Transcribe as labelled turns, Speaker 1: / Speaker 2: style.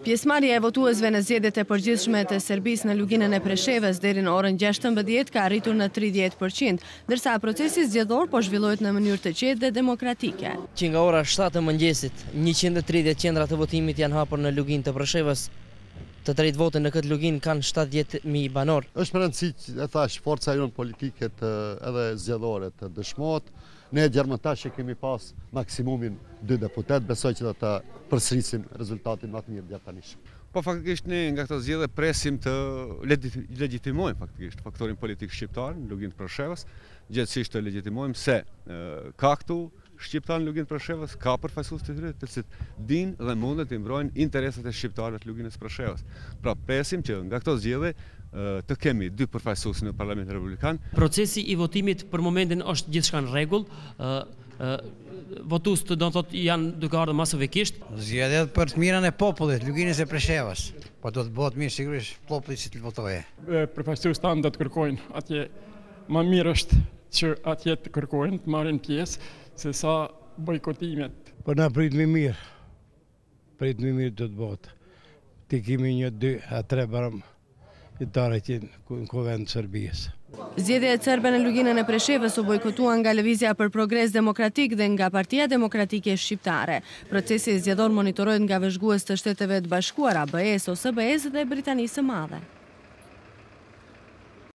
Speaker 1: Pjesëmarrja e votuesve në zgjedhjet e përgjithshme të Serbisë në luginën e Preshevës deri në orën 16 ka arritur në 30%, ndërsa procesi zgjedhor po zhvillohet në mënyrë të qetë dhe demokratike.
Speaker 2: Që nga ora 7 të mëngjesit, 130 qendra të votimit janë hapur në luginë të Preshevës. Të drejtë votën në këtë luginë kanë 70.000 banor.
Speaker 3: Është për rëndësi e thash forca jonë politike edhe zgjedhore të dëshmohet. Ne gjermëtash që kemi pas maksimumin 2 deputet, besoj që do të përsërisim rezultatin më të mirë djatanishëm.
Speaker 4: Po faktikisht ne nga këto zgjedhje presim të legjitimojmë faktikisht faktorin politik shqiptar në luginë të Preshevës, gjithsesi të legjitimojmë se ka këtu shqiptar në luginë të Preshevës, ka përfaqësues të tyre të cilët dinë dhe mundën të mbrojnë interesat e shqiptarëve të luginës së Preshevës. Pra presim që nga këto zgjedhje të kemi 2 përfaqësues në Parlamentin Republikan.
Speaker 5: Procesi i votimit për momentin është gjithçka në rregull. Votuesit do të thotë janë duke ardhur masovikisht.
Speaker 6: Zgjedhjet për të mirën e popullit, luginës së Preshevës. Po do të bëhet mirë sigurisht populli që të votojë.
Speaker 7: Përfaqësuesit tanë do të kërkojnë atje, më mirë është që atje të kërkojnë të marrin pjesë se sa bojkotimet.
Speaker 8: Po na pritmi mirë. Pritmi mirë do të bëhet. Ti kemi 1, 2, 3 barëm qytetare që në kuvend të Serbisë.
Speaker 1: Zgjedhjet serbe në luginën e Preshevës u bojkotuan nga Lëvizja për Progres Demokratik dhe nga Partia Demokratike Shqiptare. Procesi zgjedhor monitorohet nga vëzhgues të Shteteve të Bashkuara, BE-s ose BE-s dhe Britanisë së Madhe.